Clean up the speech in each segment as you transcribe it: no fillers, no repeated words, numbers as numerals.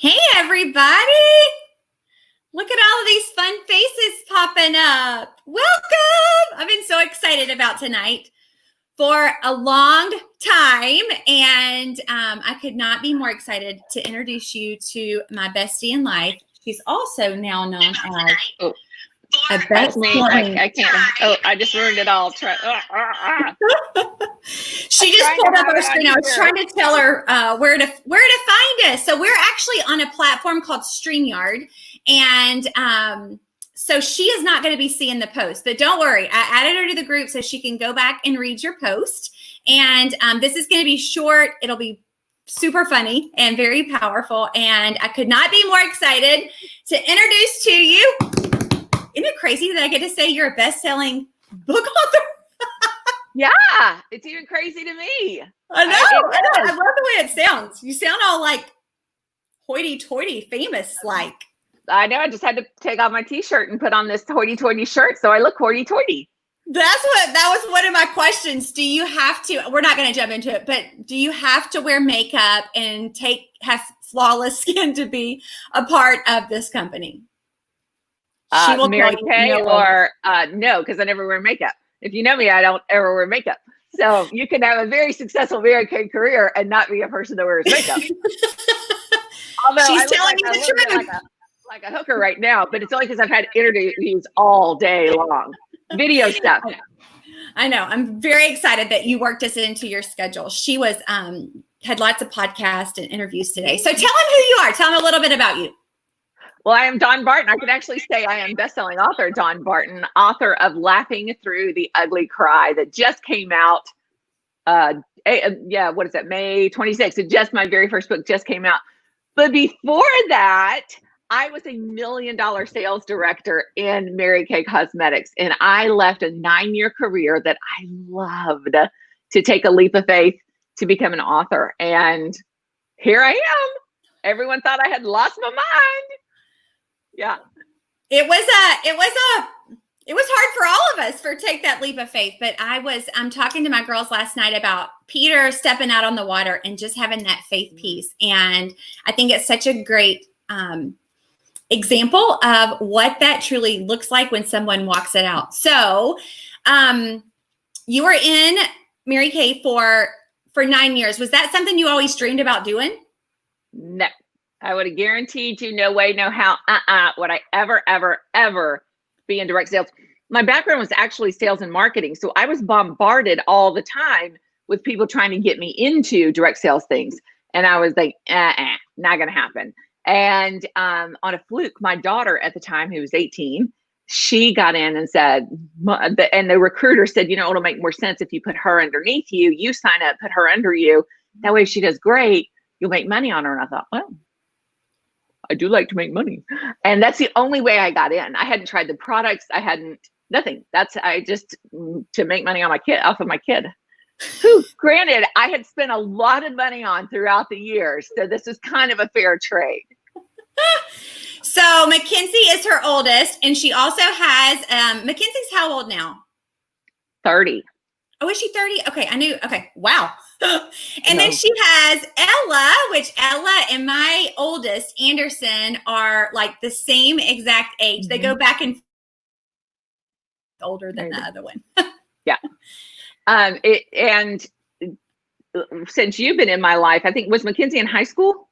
Hey, everybody. Look at all of these fun faces popping up. Welcome. I've been so excited about tonight for a long time, and I could not be more excited to introduce you to my bestie in life. She's also now known as a best-selling. I can't. Oh, I just ruined it all. She just pulled up our screen. I was trying to tell her where to find us. So we're actually on a platform called StreamYard, and so she is not going to be seeing the post. But don't worry, I added her to the group so she can go back and read your post. And this is going to be short. It'll be super funny and very powerful. And I could not be more excited to introduce to you. Isn't it crazy that I get to say you're a best-selling book author? Yeah, it's even crazy to me. I know. I love the way it sounds. You sound all like hoity-toity, famous-like. I know. I just had to take off my T-shirt and put on this hoity-toity shirt, so I look hoity-toity. That was one of my questions. Do you have to? We're not going to jump into it, but do you have to wear makeup and have flawless skin to be a part of this company? She will Mary Kay no, because I never wear makeup. If you know me, I don't ever wear makeup. So you can have a very successful Mary Kay career and not be a person that wears makeup. Although she's telling you the truth. Like a hooker right now, but it's only because I've had interviews all day long. Video stuff. I know. I'm very excited that you worked us into your schedule. She was had lots of podcasts and interviews today. So tell them who you are. Tell them a little bit about you. Well, I am Dawn Barton. I could actually say I am best-selling author Dawn Barton, author of Laughing Through the Ugly Cry that just came out. What is that? May 26th. My very first book just came out. But before that, I was a $1 million sales director in Mary Kay Cosmetics, and I left a 9-year career that I loved to take a leap of faith to become an author. And here I am. Everyone thought I had lost my mind. Yeah. It was hard for all of us for take that leap of faith, but I'm talking to my girls last night about Peter stepping out on the water and just having that faith piece. And I think it's such a great example of what that truly looks like when someone walks it out. So you were in Mary Kay for 9 years. Was that something you always dreamed about doing? No. I would have guaranteed you no way, no how, would I ever be in direct sales. My background was actually sales and marketing. So I was bombarded all the time with people trying to get me into direct sales things. And I was like, not going to happen. And on a fluke, my daughter at the time, who was 18, she got in and said, and the recruiter said, it'll make more sense if you put her underneath you, you sign up, put her under you. That way she does great. You'll make money on her. And I thought, well, I do like to make money. And that's the only way I got in. I hadn't tried the products. I hadn't, nothing. To make money on off of my kid. Who, granted, I had spent a lot of money on throughout the years. So this is kind of a fair trade. So Mackenzie is her oldest. And she also has, Mackenzie's how old now? 30. Oh, is she 30? Okay, I knew. Okay, wow. And then she has Ella, which Ella and my oldest, Anderson, are like the same exact age. Mm-hmm. They go back and older than the other one. Yeah. And since you've been in my life, I think, was Mackenzie in high school?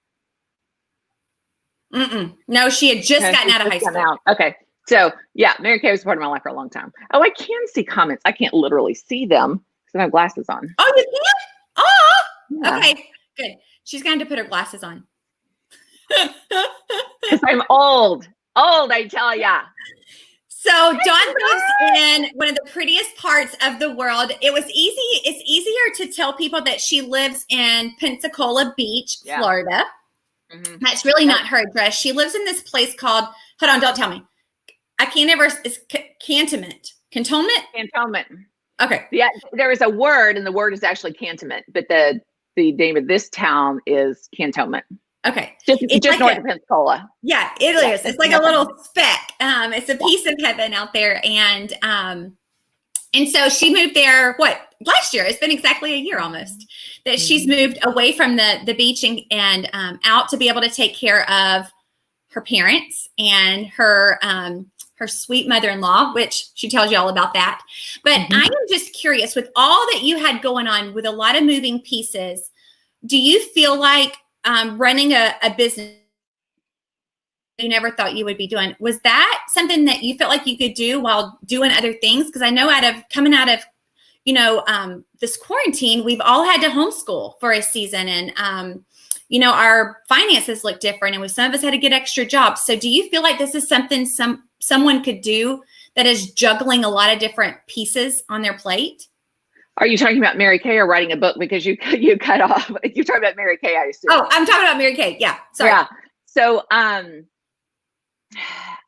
No, she had just gotten out of high school. Okay. So yeah, Mary Kay was part of my life for a long time. Oh, I can see comments. I can't literally see them because I have glasses on. Oh, you can? Oh, yeah. Okay, good. She's going to put her glasses on. Because I'm old, I tell ya. So Dawn lives in one of the prettiest parts of the world. It's easier to tell people that she lives in Pensacola Beach, Florida. Mm-hmm. That's really not her address. She lives in this place called, hold on, don't tell me. I can't ever, it's Cantonment. Cantonment? Cantonment. Okay. Yeah, there is a word, and the word is actually Cantonment, but the name of this town is Cantonment. Okay. Just like north of Pensacola. Yeah, it is. It's like a little speck. It's a piece of heaven out there. And And so she moved there, last year? It's been exactly a year almost that she's moved away from the beach and out to be able to take care of her parents and her sweet mother-in-law, which she tells you all about that. But I am just curious, with all that you had going on with a lot of moving pieces, do you feel like running a business you never thought you would be doing, was that something that you felt like you could do while doing other things? Because I know coming out of this quarantine, we've all had to homeschool for a season, and our finances look different, and some of us had to get extra jobs. So do you feel like this is something someone could do that is juggling a lot of different pieces on their plate? Are you talking about Mary Kay or writing a book? Because you cut off. You're talking about Mary Kay, I assume. Oh, I'm talking about Mary Kay. Yeah. Sorry. Yeah. So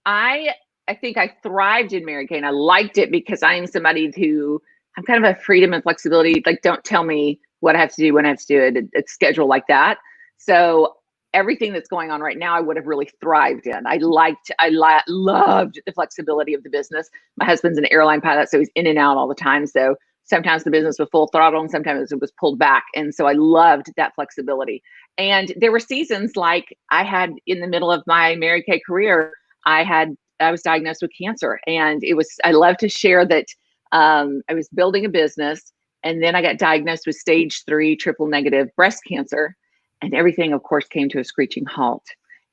I think I thrived in Mary Kay, and I liked it because I am somebody who I'm kind of a freedom and flexibility. Like, don't tell me what I have to do when I have to do it. It's scheduled like that. So everything that's going on right now, I would have really thrived in. I loved the flexibility of the business. My husband's an airline pilot, so he's in and out all the time. So sometimes the business was full throttle and sometimes it was pulled back. And so I loved that flexibility. And there were seasons like I had in the middle of my Mary Kay career, I was diagnosed with cancer. And I love to share that I was building a business, and then I got diagnosed with stage 3 triple negative breast cancer. And everything, of course, came to a screeching halt.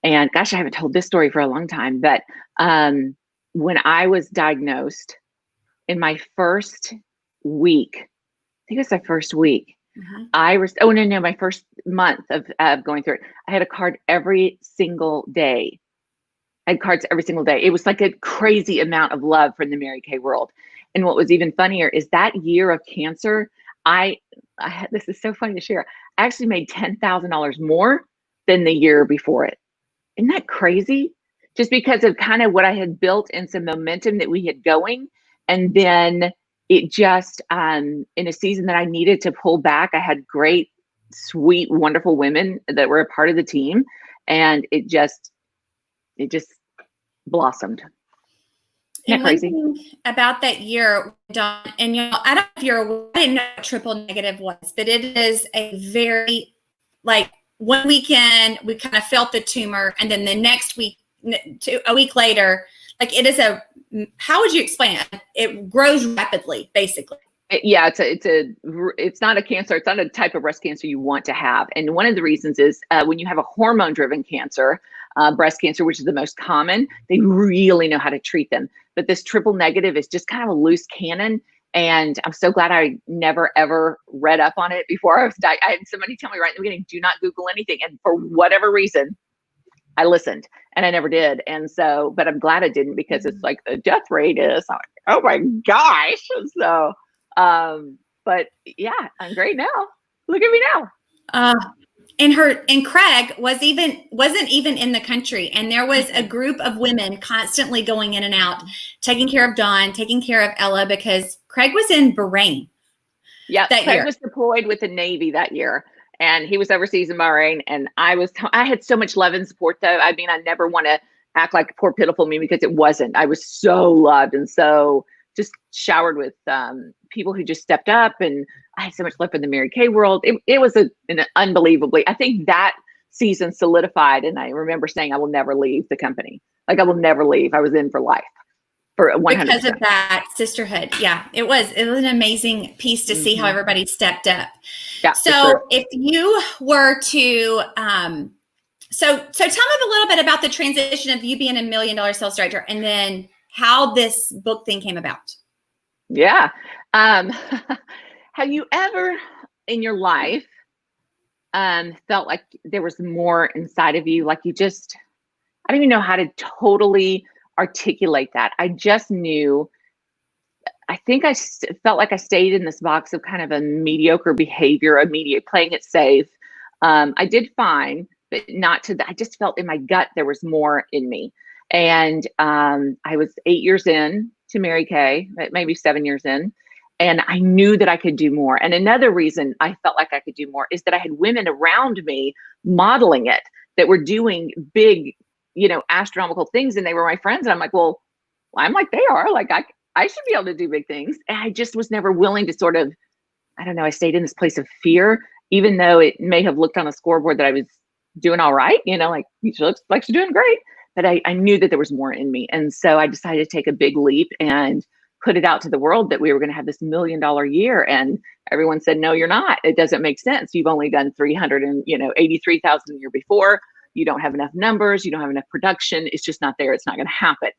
And gosh, I haven't told this story for a long time, but when I was diagnosed in my first week, I think it was my first week, my first month of going through it, I had a card every single day. I had cards every single day. It was like a crazy amount of love from the Mary Kay world. And what was even funnier is that year of cancer, this is so funny to share. I actually made $10,000 more than the year before it. Isn't that crazy? Just because of kind of what I had built and some momentum that we had going. And then it just, in a season that I needed to pull back, I had great, sweet, wonderful women that were a part of the team. And it just blossomed. Isn't that crazy? One thing about that year, Dawn, and I don't know I didn't know what triple negative was, but it is a very, like, one weekend we kind of felt the tumor, and then the next week, a week later, like, it is how would you explain it? It grows rapidly, basically. Yeah, it's not a cancer. It's not a type of breast cancer you want to have. And one of the reasons is when you have a hormone-driven cancer, breast cancer, which is the most common, they really know how to treat them. But this triple negative is just kind of a loose cannon. And I'm so glad I never, ever read up on it before I was I had somebody tell me right in the beginning, do not Google anything. And for whatever reason, I listened and I never did. And so, but I'm glad I didn't, because it's like the death rate is, oh my gosh. So, but yeah, I'm great now. Look at me now. And Craig wasn't even in the country. And there was a group of women constantly going in and out, taking care of Dawn, taking care of Ella, because Craig was in Bahrain. Yeah, Craig was deployed with the Navy that year, and he was overseas in Bahrain. And I had so much love and support, though. I mean, I never want to act like poor pitiful me, because it wasn't. I was so loved and so just showered with people who just stepped up, and I had so much love for the Mary Kay world. It was an unbelievably, I think that season solidified. And I remember saying, I will never leave the company. Like, I will never leave. I was in for life, for 100%. Because of that sisterhood. Yeah, it was an amazing piece to see how everybody stepped up. Yeah. So if you were to, so tell me a little bit about the transition of you being $1 million sales director, and then how this book thing came about. Yeah. Have you ever in your life felt like there was more inside of you? Like, I don't even know how to totally articulate that. I just knew, I think I felt like I stayed in this box of kind of a mediocre behavior, playing it safe. I did fine, but not to I just felt in my gut there was more in me. And I was 8 years in to Mary Kay, maybe 7 years in, and I knew that I could do more. And another reason I felt like I could do more is that I had women around me modeling it, that were doing big, astronomical things, and they were my friends. And I'm like, well, I'm like they are. Like, I should be able to do big things. And I just was never willing to sort of, I don't know, I stayed in this place of fear, even though it may have looked on a scoreboard that I was doing all right, like she looks like she's doing great. But I knew that there was more in me. And so I decided to take a big leap and put it out to the world that we were going to have this $1 million year. And everyone said, no, you're not. It doesn't make sense. You've only done 83,000 the year before. You don't have enough numbers. You don't have enough production. It's just not there. It's not going to happen.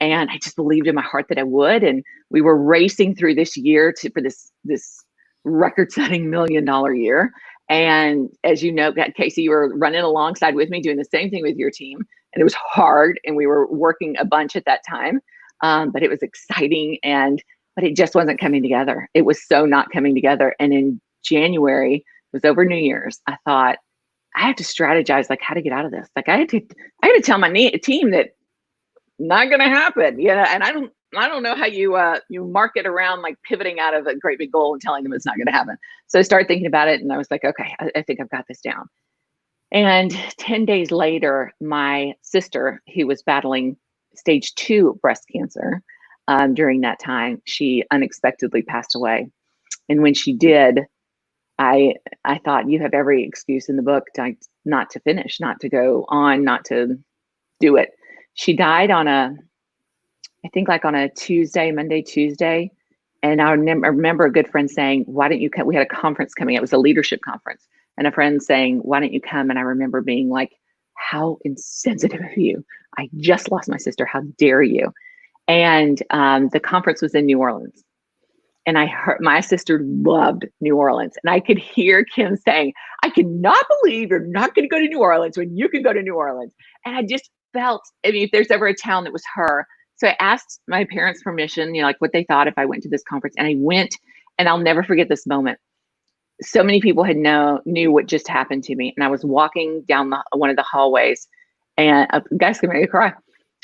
And I just believed in my heart that I would. And we were racing through this year for this record-setting $1 million year. And as you know, Casey, you were running alongside with me, doing the same thing with your team. And it was hard. And we were working a bunch at that time. But it was exciting. But it just wasn't coming together. It was so not coming together. And in January, it was over New Year's, I thought, I have to strategize like how to get out of this. Like I had to tell my team that not going to happen. And I don't know how you market around like pivoting out of a great big goal and telling them it's not going to happen. So I started thinking about it and I was like, okay, I think I've got this down. And 10 days later, my sister, who was battling stage 2 breast cancer, during that time, she unexpectedly passed away. And when she did, I thought, you have every excuse in the book not to finish, not to go on, not to do it. She died on a Monday, Tuesday. And I remember a good friend saying, why don't you come? We had a conference coming. It was a leadership conference. And a friend saying, why don't you come? And I remember being like, how insensitive of you. I just lost my sister. How dare you? And the conference was in New Orleans. And I heard my sister loved New Orleans. And I could hear Kim saying, I cannot believe you're not going to go to New Orleans when you can go to New Orleans. And I just felt, if there's ever a town that was her. So I asked my parents' permission, like what they thought if I went to this conference. And I went, and I'll never forget this moment. So many people knew what just happened to me. And I was walking down one of the hallways, and guys can make me cry.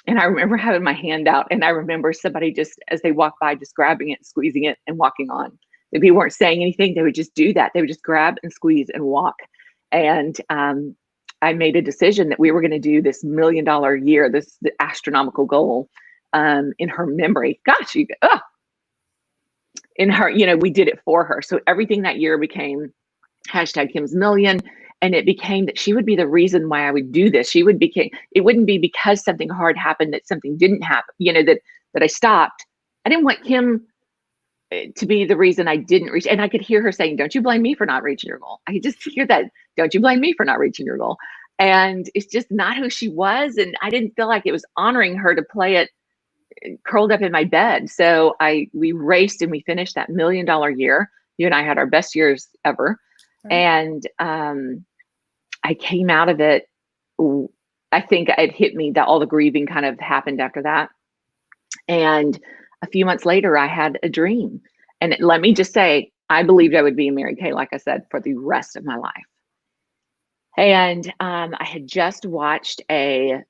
And I remember having my hand out, and I remember somebody just, as they walked by, just grabbing it, squeezing it, and walking on. If people weren't saying anything, they would just do that. They would just grab and squeeze and walk. And I made a decision that we were going to do this $1 million year, the astronomical goal, in her memory. Gosh, in her, we did it for her. So everything that year became #Kim's Million. And it became that she would be the reason why I would do this. It wouldn't be because something hard happened that something didn't happen, that I stopped. I didn't want Kim to be the reason I didn't reach. And I could hear her saying, don't you blame me for not reaching your goal. I could just hear that. Don't you blame me for not reaching your goal. And it's just not who she was. And I didn't feel like it was honoring her to play it curled up in my bed. So we raced and we finished that $1 million year. You and I had our best years ever. And I came out of it. I think it hit me that all the grieving kind of happened after that. And a few months later, I had a dream. And let me just say, I believed I would be a Mary Kay, like I said, for the rest of my life. And I had just watched a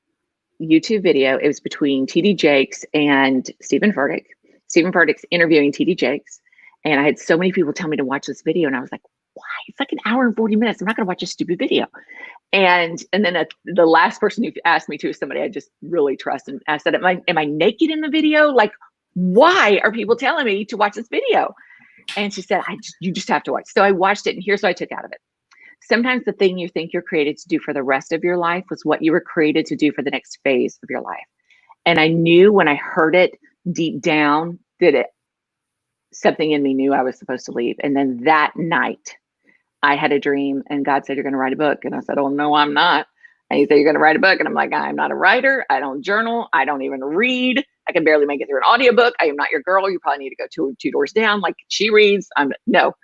YouTube video. It was between TD Jakes and Stephen Furtick. Stephen Furtick's interviewing TD Jakes. And I had so many people tell me to watch this video. And I was like, why? It's like an hour and 40 minutes. I'm not going to watch a stupid video. And then the last person who asked me to is somebody I just really trust. And I said, am I naked in the video? Like, why are people telling me to watch this video? And she said, you just have to watch. So I watched it, and here's what I took out of it. Sometimes the thing you think you're created to do for the rest of your life was what you were created to do for the next phase of your life. And I knew when I heard it deep down that something in me knew I was supposed to leave. And then that night, I had a dream, and God said, you're going to write a book. And I said, oh, no, I'm not. And he said, you're going to write a book. And I'm like, I'm not a writer. I don't journal. I don't even read. I can barely make it through an audiobook. I am not your girl. You probably need to go two doors down. Like she reads. No.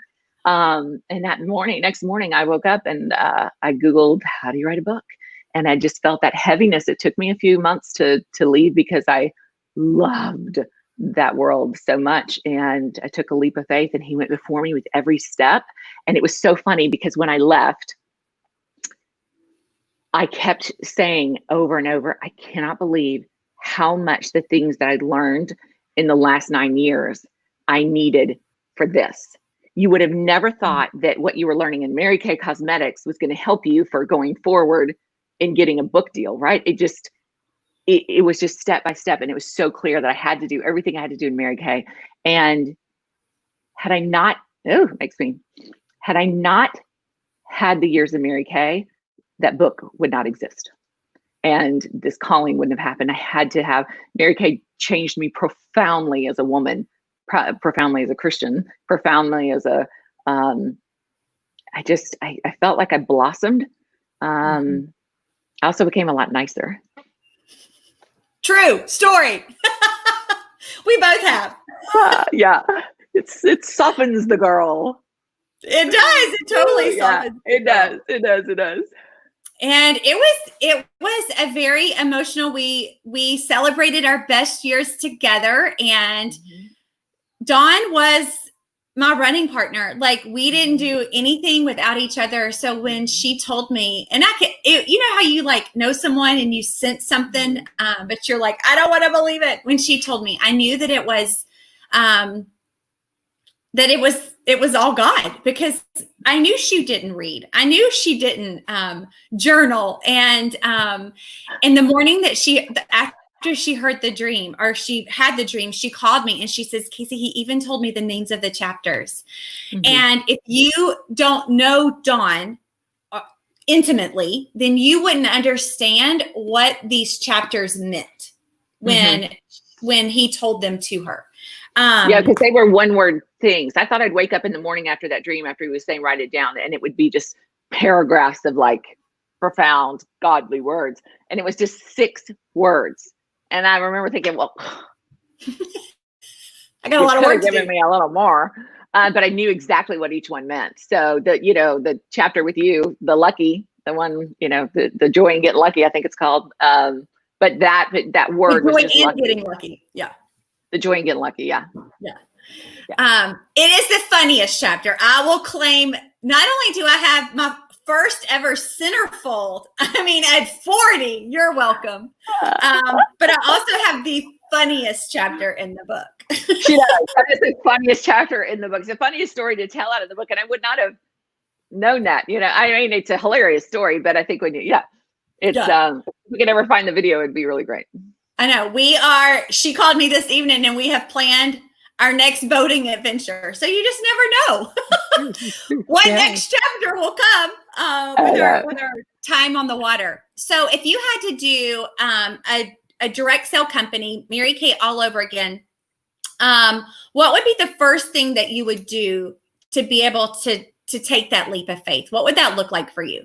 And next morning, I woke up and I Googled, how do you write a book? And I just felt that heaviness. It took me a few months to leave because I loved that world so much. And I took a leap of faith, and he went before me with every step. And it was so funny because when I left, I kept saying over and over, I cannot believe how much the things that I'd learned in the last 9 years I needed for this. You would have never thought that what you were learning in Mary Kay Cosmetics was going to help you for going forward in getting a book deal, right? it was just step by step. And it was so clear that I had to do everything I had to do in Mary Kay. And had I not, had I not had the years of Mary Kay, that book would not exist. And this calling wouldn't have happened. I had to have, Mary Kay changed me profoundly as a woman, profoundly as a Christian, profoundly as a, I felt like I blossomed. I also became a lot nicer. True story. We both have. Yeah. It softens the girl. It does. It totally softens. It does. It does. And it was a very emotional. We celebrated our best years together, and Dawn was my running partner. Like, we didn't do anything without each other. So when she told me, and you know how you like know someone and you sense something, but you're like, I don't want to believe it. When she told me, I knew that it was, it was all God, because I knew she didn't read. I knew she didn't journal. And in the morning that after she heard the dream, or she had the dream, she called me and she says, Casey, he even told me the names of the chapters. And if you don't know Dawn intimately, then you wouldn't understand what these chapters meant when he told them to her. Because they were one-word things. I thought I'd wake up in the morning after that dream, after he was saying write it down, and it would be just paragraphs of like profound godly words, and it was just 6 words. And I remember thinking, well, I got a lot of work to do. Given me a little more, but I knew exactly what each one meant. So the chapter with you, the lucky, the one, the joy in getting lucky, I think it's called. But that word was just lucky. Getting lucky. Yeah. The joy in getting lucky. Yeah. It is the funniest chapter. I will claim, not only do I have my first ever centerfold, at 40, you're welcome. But I also have the funniest chapter in the book. She does. That is the funniest chapter in the book. It's the funniest story to tell out of the book. And I would not have known that, it's a hilarious story, but I think if we could ever find the video, it'd be really great. I know she called me this evening and we have planned our next boating adventure. So you just never know what next chapter will come with our time on the water. So if you had to do a direct sale company, Mary Kay all over again, what would be the first thing that you would do to be able to take that leap of faith? What would that look like for you?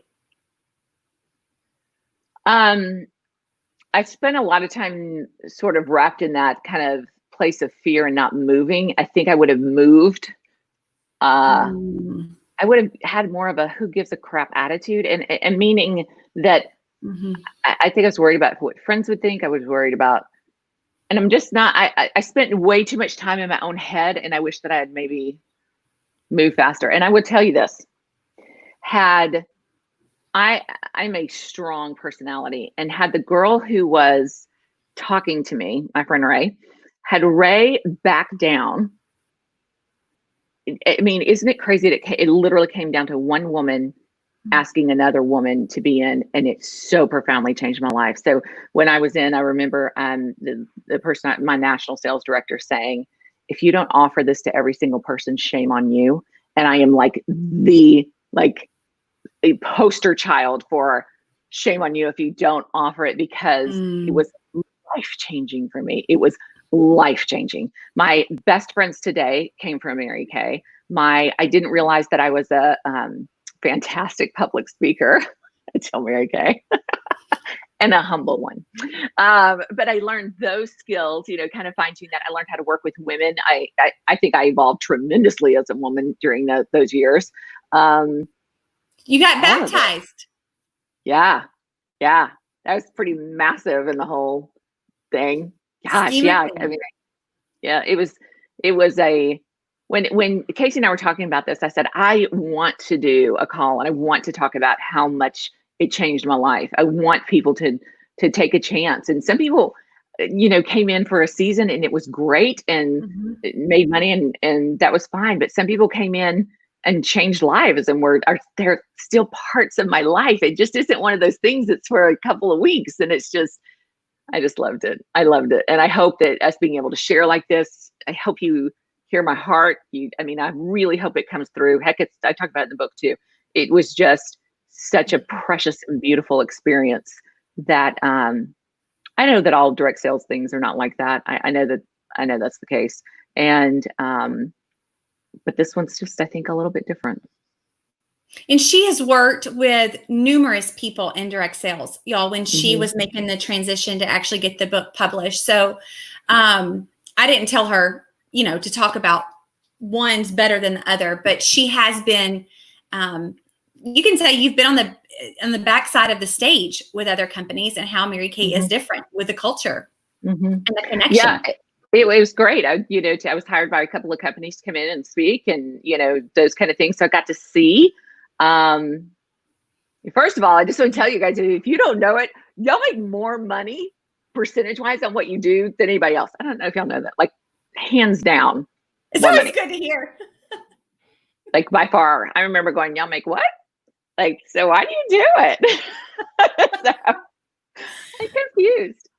I spent a lot of time sort of wrapped in that kind of place of fear and not moving. I think I would have moved. I would have had more of a who gives a crap attitude, and meaning that I think I was worried about what friends would think. I was worried about, and I'm just not, I spent way too much time in my own head, and I wish that I had maybe moved faster. And I would tell you this, I'm a strong personality, and had the girl who was talking to me, my friend Ray, had Ray back down. Isn't it crazy that it literally came down to one woman asking another woman to be in, and it so profoundly changed my life. So when I was in, I remember the person, my national sales director, saying, if you don't offer this to every single person, shame on you. And I am like a poster child for shame on you if you don't offer it, because it was life-changing for me. It was life-changing. My best friends today came from Mary Kay. I didn't realize that I was a fantastic public speaker until Mary Kay. And a humble one. But I learned those skills, kind of fine-tune that. I learned how to work with women. I think I evolved tremendously as a woman during those years. You got baptized. Yeah. That was pretty massive in the whole thing. Gosh, yeah. It was when Casey and I were talking about this, I said, I want to do a call, and I want to talk about how much it changed my life. I want people to take a chance. And some people, came in for a season and it was great and it made money and that was fine. But some people came in and changed lives and they're still parts of my life. It just isn't one of those things that's for a couple of weeks. And it's just, I just loved it. I loved it. And I hope that us being able to share like this, I hope you hear my heart. I really hope it comes through. Heck, I talk about it in the book too. It was just such a precious and beautiful experience that I know that all direct sales things are not like that. I know that's the case. And but this one's just, I think, a little bit different. And she has worked with numerous people in direct sales, y'all, when she was making the transition to actually get the book published. So I didn't tell her, to talk about one's better than the other, but she has been, you can say you've been on the backside of the stage with other companies and how Mary Kay is different with the culture and the connection. Yeah. It was great. I was hired by a couple of companies to come in and speak and, those kind of things. So I got to see. First of all, I just want to tell you guys, if you don't know it, y'all make more money percentage-wise on what you do than anybody else. I don't know if y'all know that. Like, hands down. It's always good to hear. Like, by far. I remember going, y'all make what? Like, so why do you do it? So, I'm confused.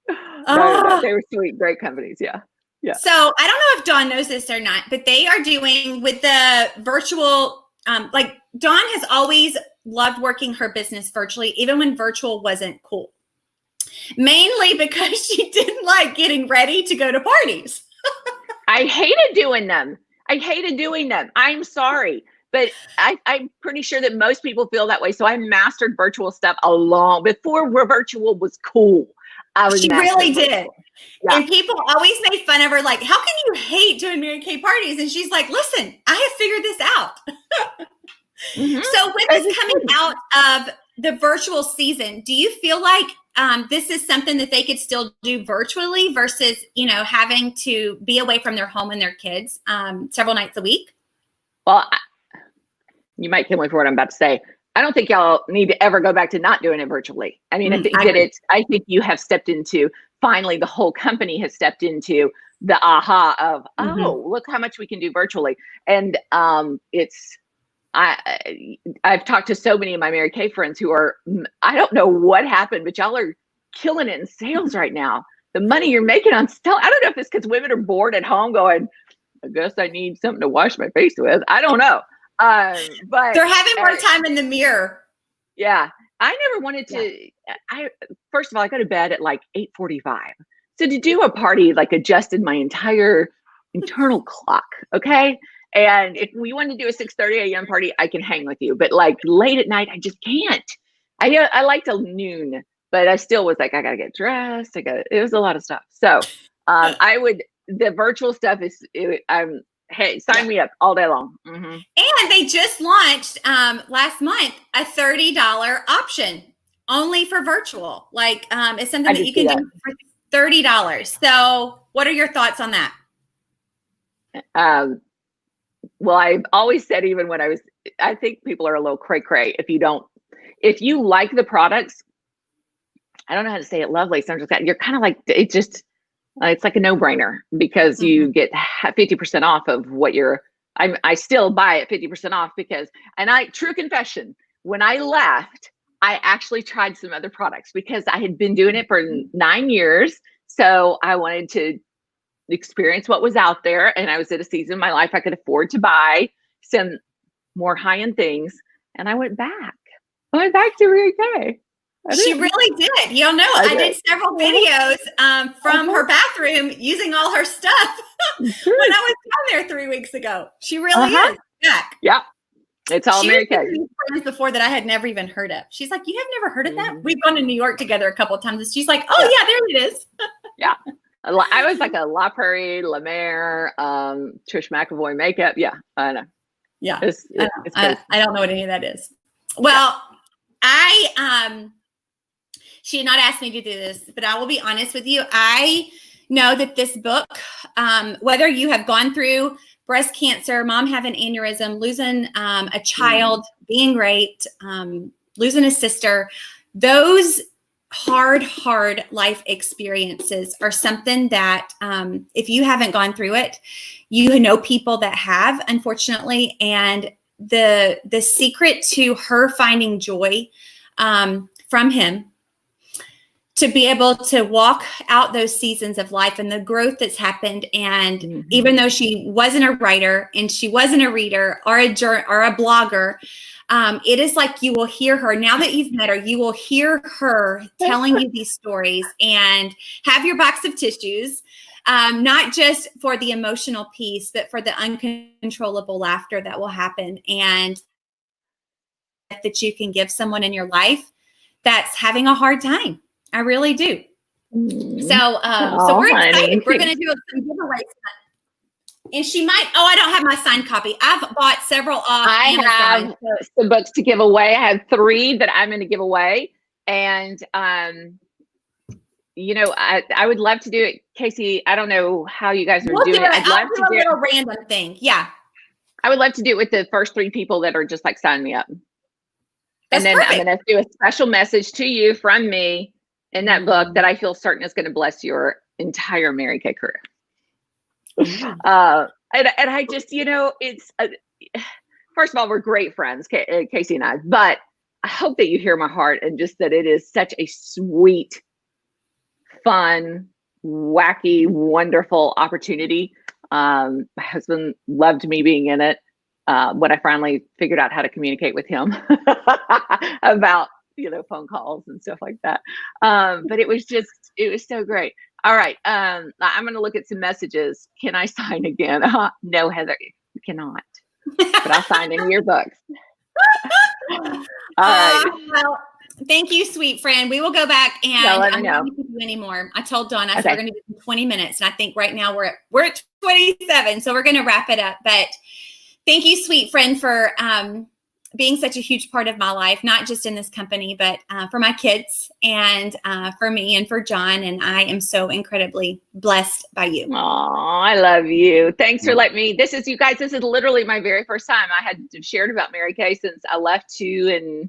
No, they were sweet, great companies. Yeah. Yeah. So I don't know if Dawn knows this or not, but they are doing with the virtual, like Dawn has always loved working her business virtually, even when virtual wasn't cool. Mainly because she didn't like getting ready to go to parties. I hated doing them. I'm sorry. But I'm pretty sure that most people feel that way. So I mastered virtual stuff before virtual was cool. She really did. Yeah. And people always made fun of her, like, how can you hate doing Mary Kay parties? And she's like, listen, I have figured this out. So with this coming out of the virtual season, do you feel like this is something that they could still do virtually versus, having to be away from their home and their kids several nights a week? Well, you might kill me for what I'm about to say. I don't think y'all need to ever go back to not doing it virtually. I mean, I think you have stepped into, finally, the whole company has stepped into the aha of, look how much we can do virtually. And I've talked to so many of my Mary Kay friends who are, I don't know what happened, but y'all are killing it in sales right now. The money you're making on sales, I don't know if it's because women are bored at home going, I guess I need something to wash my face with. I don't know. But they're having more time in the mirror. Yeah. I never wanted to, first of all, I go to bed at like 8:45. So to do a party, like adjusted my entire internal clock. Okay. And if we want to do a 6:30 a.m. party, I can hang with you, but like late at night, I just can't. I like till noon, but I still was like, I got to get dressed. It was a lot of stuff. So, the virtual stuff hey, sign me up all day long. And they just launched last month a $30 option only for virtual. Like it's something that you can do for $30. So what are your thoughts on that? Well, I've always said, even when I think people are a little cray-cray. If you like the products, I don't know how to say it lovely. So you're kind of like, it's like a no-brainer because you get 50% off of what I still buy it 50% off because, true confession, when I left, I actually tried some other products because I had been doing it for 9 years. So I wanted to experience what was out there. And I was at a season in my life I could afford to buy some more high-end things. And I went back to Mary Kay. She really did. You know, I did several videos from her bathroom using all her stuff when I was down there 3 weeks ago. She really is back. Yeah. It's all Mary Kay. Friends before that I had never even heard of. She's like, you have never heard of that? We've gone to New York together a couple of times. And she's like, oh yeah, there it is. Yeah. I was like a La Prairie, La Mer, Trish McAvoy makeup. Yeah, I know. Yeah. I don't know what any of that is. Well, she had not asked me to do this, but I will be honest with you. I know that this book, whether you have gone through breast cancer, mom having aneurysm, losing a child, being raped, losing a sister, those hard life experiences are something that if you haven't gone through it, you know people that have, unfortunately. And the secret to her finding joy from him to be able to walk out those seasons of life and the growth that's happened. And even though she wasn't a writer and she wasn't a reader or a blogger, it is like you will hear her now that you've met her. You will hear her telling you these stories, and have your box of tissues, not just for the emotional piece, but for the uncontrollable laughter that will happen, and that you can give someone in your life that's having a hard time. I really do. So we're excited. We're going to do some giveaways. And she might, I don't have my signed copy. I've bought several off Amazon. I have some books to give away. I have 3 that I'm going to give away. And, you know, I would love to do it. Casey, I don't know how you guys are doing it. I'd love to do a little random thing. Yeah. I would love to do it with the first 3 people that are just like, sign me up. That's and then perfect. I'm going to do a special message to you from me in that book that I feel certain is going to bless your entire Mary Kay career. And I just, you know, it's, first of all, we're great friends, Casey and I, but I hope that you hear my heart, and just that it is such a sweet, fun, wacky, wonderful opportunity. My husband loved me being in it. When I finally figured out how to communicate with him about, you know, phone calls and stuff like that. But it was so great. All right. I'm going to look at some messages. Can I sign again? No, Heather, you cannot, but I'll sign in your books. All right. Well, thank you, sweet friend. We will go back, and I'm not going to do any more. I told Dawn, I said we're going to do 20 minutes. And I think right now we're at 27. So we're going to wrap it up. But thank you, sweet friend, for being such a huge part of my life, not just in this company, but for my kids, and for me, and for John. And I am so incredibly blessed by you. Oh, I love you. Thanks for letting me. This is literally my very first time. I had shared about Mary Kay since I left 2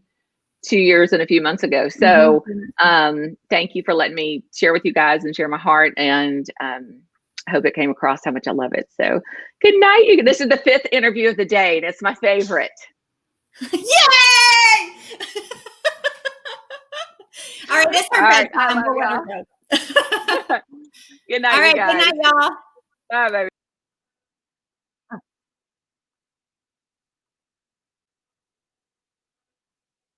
years and a few months ago. So thank you for letting me share with you guys and share my heart. And I hope it came across how much I love it. So good night. This is the 5th interview of the day, and it's my favorite. Yay! All right, this is bedtime. Good night. All right, good night, y'all. Bye, baby.